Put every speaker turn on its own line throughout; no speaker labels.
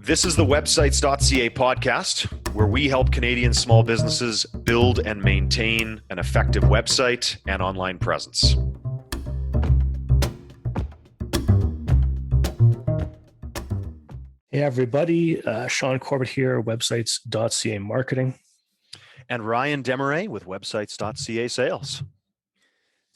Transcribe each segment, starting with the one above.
This is the websites.ca podcast, where we help Canadian small businesses build and maintain an effective website and online presence.
Hey everybody, Sean Corbett here, websites.ca marketing.
And Ryan Demaray with websites.ca sales.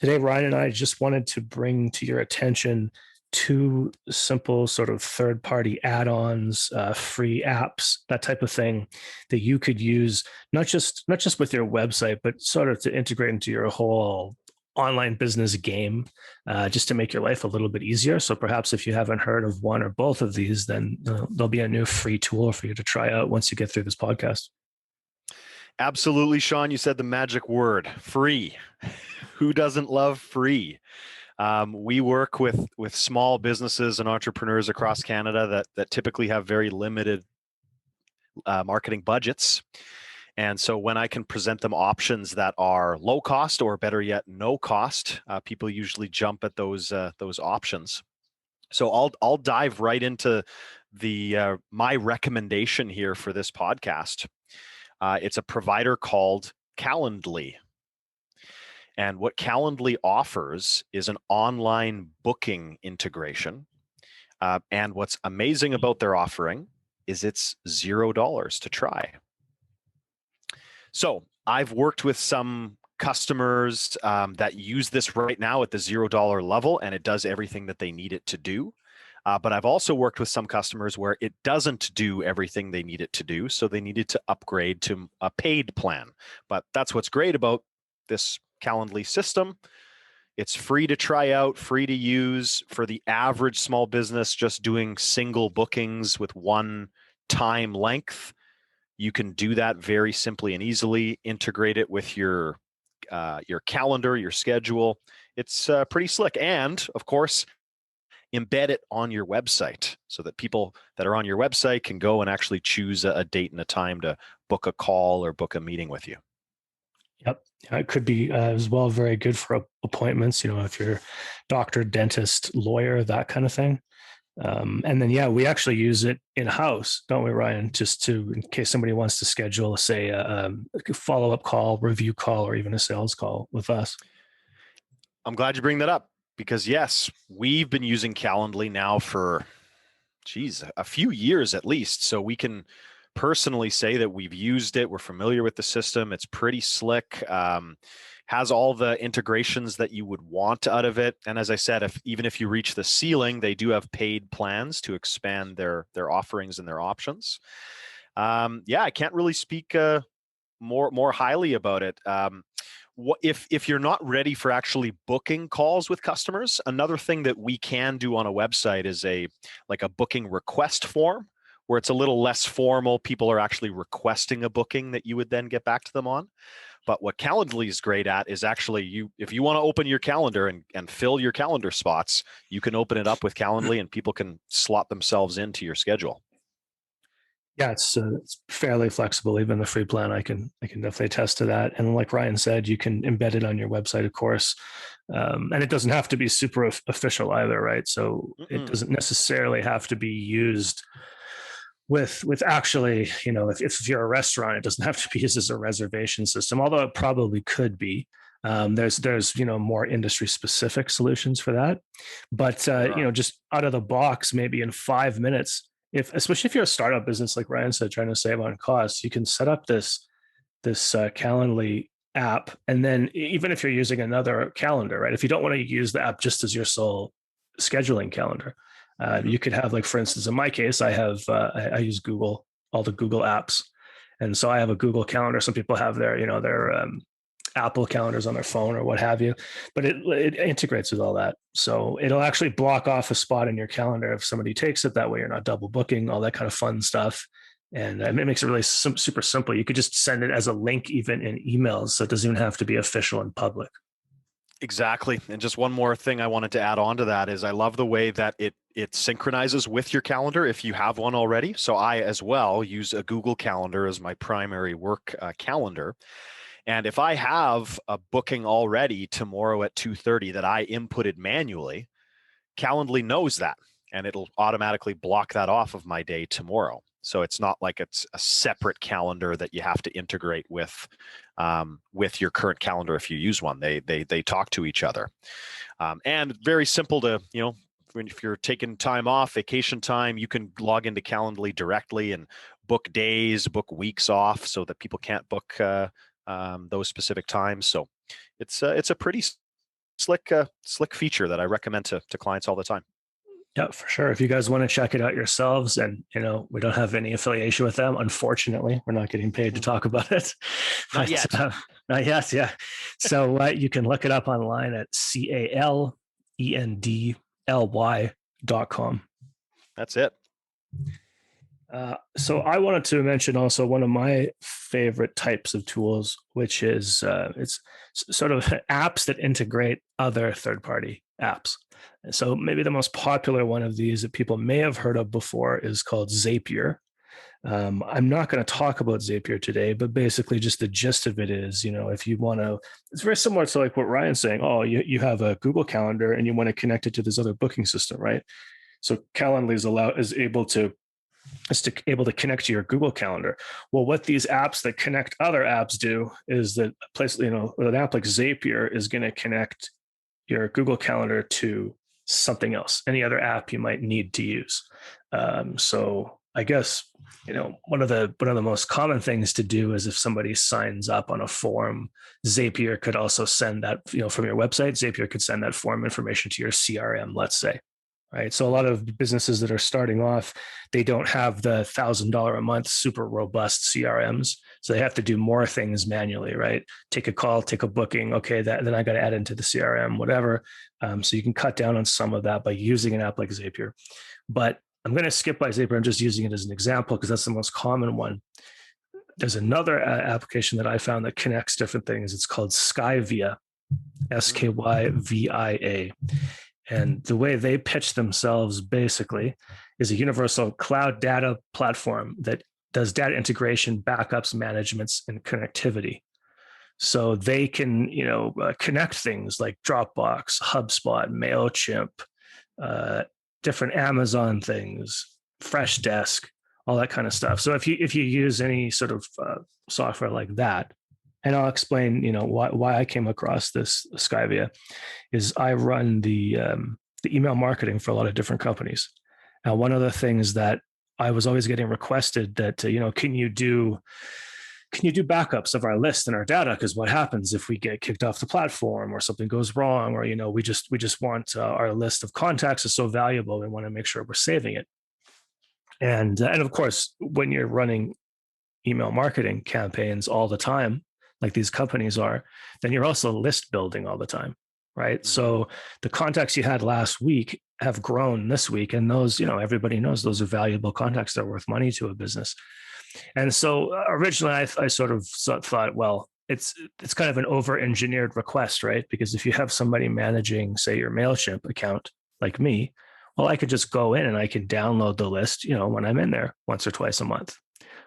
Today, Ryan and I just wanted to bring to your attention two simple sort of third-party add-ons, free apps, that type of thing that you could use, not just with your website, but sort of to integrate into your whole online business game, just to make your life a little bit easier. So perhaps if you haven't heard of one or both of these, then there'll be a new free tool for you to try out once you get through this podcast.
Absolutely, Sean. You said the magic word, free. Who doesn't love free? We work with small businesses and entrepreneurs across Canada that typically have very limited marketing budgets. And so when I can present them options that are low cost, or better yet, no cost, people usually jump at those options. So I'll dive right into the my recommendation here for this podcast. It's a provider called Calendly. And what Calendly offers is an online booking integration. And what's amazing about their offering is it's $0 to try. So I've worked with some customers that use this right now at the $0 level, and it does everything that they need it to do. But I've also worked with some customers where it doesn't do everything they need it to do, so they needed to upgrade to a paid plan. But that's what's great about this Calendly system. It's free to try out, free to use for the average small business just doing single bookings with one time length. You can do that very simply and easily, integrate it with your calendar, your schedule. It's pretty slick. And of course, embed it on your website so that people that are on your website can go and actually choose a date and a time to book a call or book a meeting with you.
Yep. It could be as well very good for appointments, if you're doctor, dentist, lawyer, that kind of thing. And then, we actually use it in-house, don't we, Ryan? Just in case somebody wants to schedule, say, a follow-up call, review call, or even a sales call with us.
I'm glad you bring that up because, yes, we've been using Calendly now for, a few years at least. So we can personally say that we've used it. We're familiar with the system. It's pretty slick. Has all the integrations that you would want out of it. And as I said, even if you reach the ceiling, they do have paid plans to expand their offerings and their options. I can't really speak more highly about it. If you're not ready for actually booking calls with customers, another thing that we can do on a website is a booking request form, where it's a little less formal. People are actually requesting a booking that you would then get back to them on. But what Calendly is great at is actually if you want to open your calendar and fill your calendar spots, you can open it up with Calendly and people can slot themselves into your schedule.
Yeah, it's fairly flexible. Even the free plan, I can definitely attest to that. And like Ryan said, you can embed it on your website, of course. And it doesn't have to be super official either, right? So it doesn't necessarily have to be used with actually, if you're a restaurant, it doesn't have to be used as a reservation system, although it probably could be. There's more industry specific solutions for that, but just out of the box, maybe in 5 minutes, especially if you're a startup business, like Ryan said, trying to save on costs, you can set up this Calendly app, and then even if you're using another calendar, right? If you don't want to use the app just as your sole scheduling calendar, you could have, like, for instance, in my case, I use Google, all the Google apps. And so I have a Google calendar. Some people have their Apple calendars on their phone or what have you, but it integrates with all that. So it'll actually block off a spot in your calendar if somebody takes it. That way you're not double booking, all that kind of fun stuff. And it makes it really super simple. You could just send it as a link even in emails. So it doesn't even have to be official and public.
Exactly. And just one more thing I wanted to add on to that is I love the way that it synchronizes with your calendar if you have one already. So I as well use a Google Calendar as my primary work calendar. And if I have a booking already tomorrow at 2:30 that I inputted manually, Calendly knows that. and it'll automatically block that off of my day tomorrow. So it's not like it's a separate calendar that you have to integrate with your current calendar if you use one. They talk to each other, and very simple to, if you're taking time off, vacation time, you can log into Calendly directly and book days, book weeks off, so that people can't book those specific times. So it's a pretty slick feature that I recommend to clients all the time.
Yeah, for sure. If you guys want to check it out yourselves, and we don't have any affiliation with them, unfortunately, we're not getting paid to talk about it.
Not yet.
Not yet. Yeah. So you can look it up online at calendly.com.
That's it.
So I wanted to mention also one of my favorite types of tools, which is it's sort of apps that integrate other third-party apps. So maybe the most popular one of these that people may have heard of before is called Zapier. I'm not going to talk about Zapier today, but basically just the gist of it is, if you want to, it's very similar to like what Ryan's saying. Oh, you have a Google Calendar and you want to connect it to this other booking system, right? So Calendly is able to connect to your Google Calendar. Well, what these apps that connect other apps do is that an app like Zapier is going to connect your Google Calendar to something else, any other app you might need to use. So I guess, one of the most common things to do is if somebody signs up on a form, Zapier could also send that, from your website, Zapier could send that form information to your CRM, let's say. Right. So a lot of businesses that are starting off, they don't have the $1,000 a month super robust CRMs. So they have to do more things manually, right? Take a call, take a booking. Okay, then I got to add into the CRM, whatever. So you can cut down on some of that by using an app like Zapier. But I'm going to skip by Zapier. I'm just using it as an example because that's the most common one. There's another application that I found that connects different things. It's called Skyvia, Skyvia. And the way they pitch themselves basically is a universal cloud data platform that does data integration, backups, managements, and connectivity. So they can, connect things like Dropbox, HubSpot, MailChimp, different Amazon things, Freshdesk, all that kind of stuff. So if you use any sort of software like that, and I'll explain, why I came across this Skyvia, is I run the email marketing for a lot of different companies. Now, one of the things that I was always getting requested that, can you do backups of our list and our data? Because what happens if we get kicked off the platform or something goes wrong, or, we just want our list of contacts is so valuable. We want to make sure we're saving it. And of course, when you're running email marketing campaigns all the time, like these companies are, then you're also list building all the time, right? Mm-hmm. So the contacts you had last week have grown this week, and those, everybody knows those are valuable contacts. They're worth money to a business. And so originally I sort of thought, well, it's kind of an over-engineered request, right? Because if you have somebody managing, say, your MailChimp account like me, well, I could just go in and I can download the list, when I'm in there once or twice a month.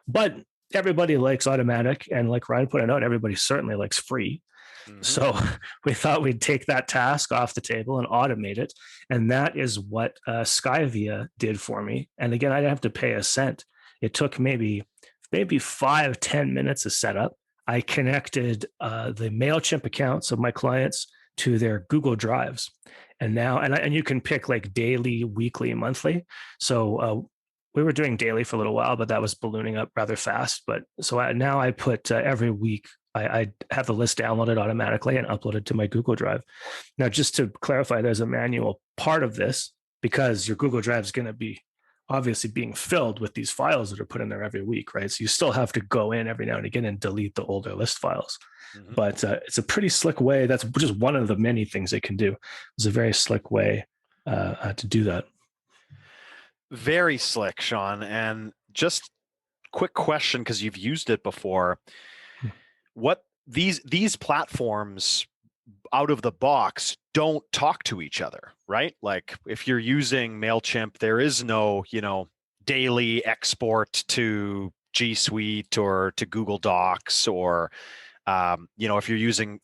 But everybody likes automatic, and like Ryan pointed out, everybody certainly likes free. Mm-hmm. So we thought we'd take that task off the table and automate it. And that is what Skyvia did for me. And again, I didn't have to pay a cent. It took maybe 5-10 minutes of setup. I connected the MailChimp accounts of my clients to their Google Drives. And now, and you can pick like daily, weekly, monthly. So we were doing daily for a little while, but that was ballooning up rather fast. But so now I put every week, I have the list downloaded automatically and uploaded to my Google Drive. Now, just to clarify, there's a manual part of this because your Google Drive is going to be obviously being filled with these files that are put in there every week, right? So you still have to go in every now and again and delete the older list files. Mm-hmm. But it's a pretty slick way. That's just one of the many things it can do. It's a very slick way to do that.
Very slick, Sean. And just quick question, because you've used it before. What these platforms out of the box don't talk to each other, right? Like if you're using MailChimp, there is no, daily export to G Suite or to Google Docs, or, if you're using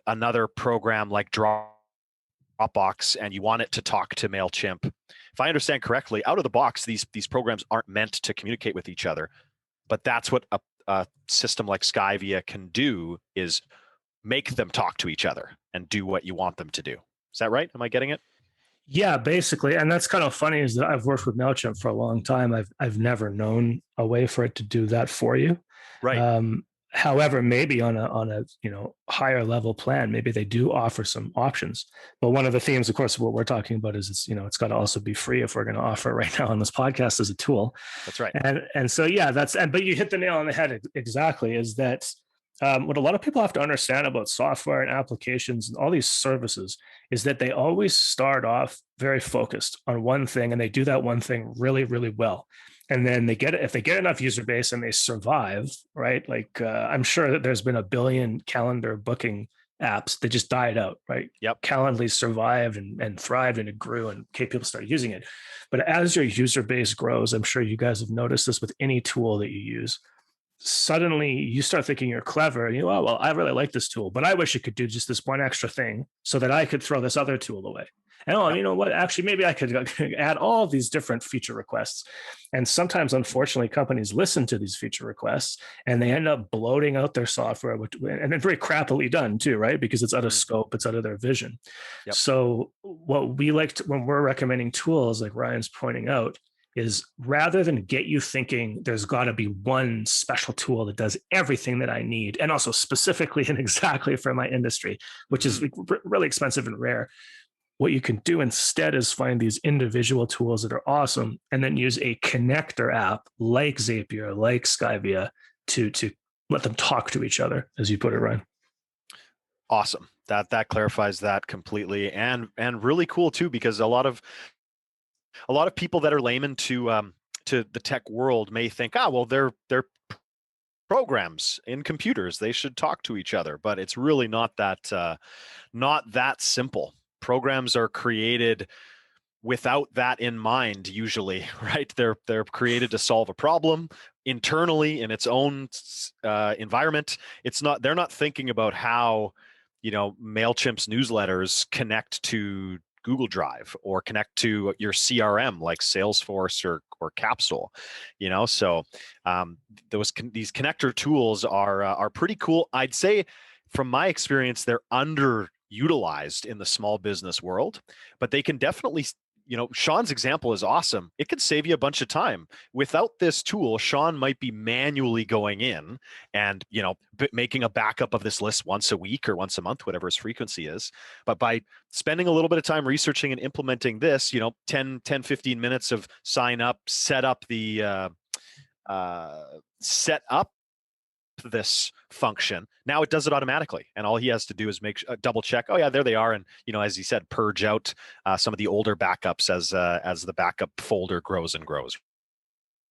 another program like Dropbox and you want it to talk to MailChimp if I understand correctly, out of the box, these programs aren't meant to communicate with each other, but that's what a system like Skyvia can do, is make them talk to each other and do what you want them to do. Is that right? Am I getting it?
Yeah, basically. And that's kind of funny, is that I've worked with MailChimp for a long time. I've never known a way for it to do that for you.
Right.
However, maybe on a higher level plan, maybe they do offer some options. But one of the themes, of course, of what we're talking about is it's got to also be free if we're going to offer it right now on this podcast as a tool.
That's right.
And so yeah, but you hit the nail on the head exactly. Is that what a lot of people have to understand about software and applications and all these services is that they always start off very focused on one thing, and they do that one thing really, really well. And then if they get enough user base and they survive, right? Like I'm sure that there's been a billion calendar booking apps that just died out, right?
Yep.
Calendly survived and thrived, and it grew, and people started using it. But as your user base grows, I'm sure you guys have noticed this with any tool that you use, suddenly you start thinking you're clever, and oh, well, I really like this tool, but I wish it could do just this one extra thing so that I could throw this other tool away. And you know what? Actually, maybe I could add all these different feature requests. And sometimes, unfortunately, companies listen to these feature requests and they end up bloating out their software, and then very crappily done too, right? Because it's out of scope, it's out of their vision. Yep. So what we like when we're recommending tools, like Ryan's pointing out, is rather than get you thinking there's got to be one special tool that does everything that I need, and also specifically and exactly for my industry, which is really expensive and rare. What you can do instead is find these individual tools that are awesome, and then use a connector app like Zapier, like Skyvia, to let them talk to each other, as you put it, Ryan.
Awesome. That clarifies that completely, and really cool too, because a lot of people that are layman to the tech world may think, well, they're programs in computers, they should talk to each other, but it's really not that simple. Programs are created without that in mind, usually, right? They're created to solve a problem internally in its own environment. They're not thinking about how, MailChimp's newsletters connect to Google Drive or connect to your CRM like Salesforce or Capsule, So these connector tools are pretty cool. I'd say, from my experience, they're underutilized in the small business world, but they can definitely, Sean's example is awesome. It could save you a bunch of time. Without this tool, Sean might be manually going in and, making a backup of this list once a week or once a month, whatever his frequency is. But by spending a little bit of time researching and implementing this, 10, 15 minutes of sign up, set up this function, now it does it automatically, and all he has to do is double check, oh yeah, there they are, and as he said, purge out some of the older backups as the backup folder grows and grows,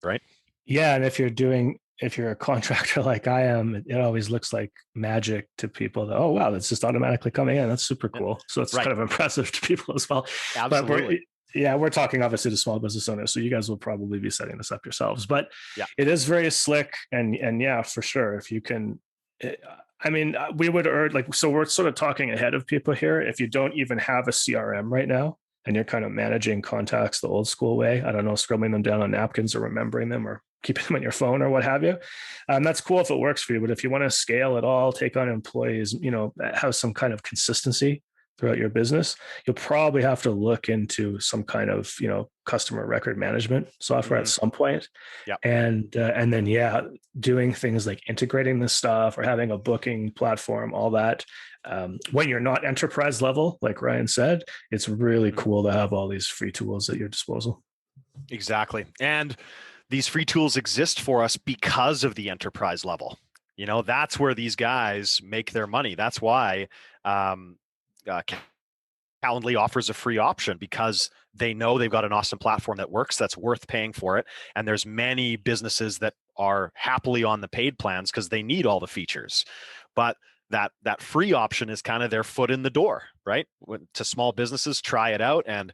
right?
Yeah. And if you're a contractor like I am, it always looks like magic to people that, oh wow, that's just automatically coming in. That's super cool. So it's kind of impressive to people as well.
Absolutely.
But we're talking obviously to small business owners, so you guys will probably be setting this up yourselves. But it is very slick, and yeah, for sure. If you can, we would urge, so we're sort of talking ahead of people here. If you don't even have a CRM right now, and you're kind of managing contacts the old school way, I don't know, scribbling them down on napkins or remembering them or keeping them on your phone or what have you, that's cool if it works for you. But if you want to scale at all, take on employees, have some kind of consistency throughout your business, you'll probably have to look into some kind of, customer record management software at some point. And then, doing things like integrating this stuff or having a booking platform, all that. When you're not enterprise level, like Ryan said, it's really cool to have all these free tools at your disposal.
Exactly. And these free tools exist for us because of the enterprise level. That's where these guys make their money. That's why, Calendly offers a free option, because they know they've got an awesome platform that works, that's worth paying for it. And there's many businesses that are happily on the paid plans because they need all the features. But that free option is kind of their foot in the door, right? To small businesses, try it out. And,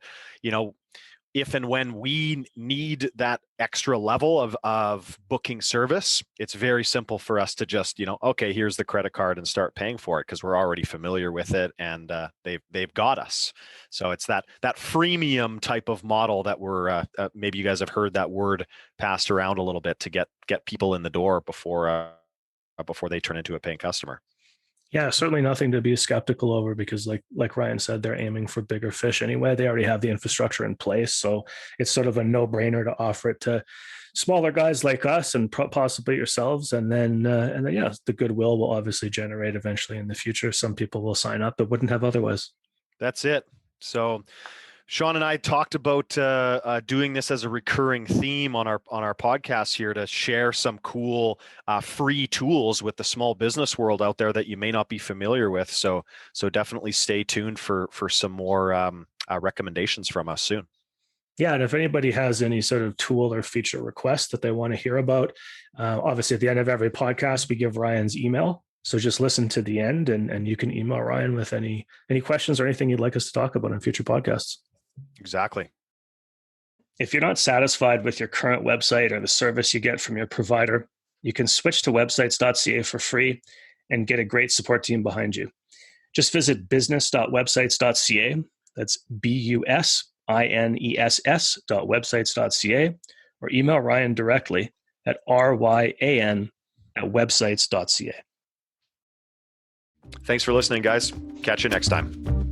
if and when we need that extra level of booking service, it's very simple for us to just, okay, here's the credit card and start paying for it because we're already familiar with it, and they've got us. So it's that freemium type of model that we're maybe you guys have heard that word passed around a little bit to get people in the door before they turn into a paying customer.
Yeah, certainly nothing to be skeptical over, because like Ryan said, they're aiming for bigger fish anyway. They already have the infrastructure in place. So it's sort of a no-brainer to offer it to smaller guys like us and possibly yourselves. And then, yeah, the goodwill will obviously generate eventually in the future. Some people will sign up that wouldn't have otherwise.
That's it. So Sean and I talked about doing this as a recurring theme on our podcast here, to share some cool free tools with the small business world out there that you may not be familiar with. So definitely stay tuned for some more recommendations from us soon.
Yeah, and if anybody has any sort of tool or feature request that they want to hear about, obviously at the end of every podcast, we give Ryan's email. So just listen to the end, and you can email Ryan with any questions or anything you'd like us to talk about in future podcasts.
Exactly.
If you're not satisfied with your current website or the service you get from your provider, you can switch to websites.ca for free and get a great support team behind you. Just visit business.websites.ca. That's BUSINESS.websites.ca, or email Ryan directly at ryan@websites.ca.
Thanks for listening, guys. Catch you next time.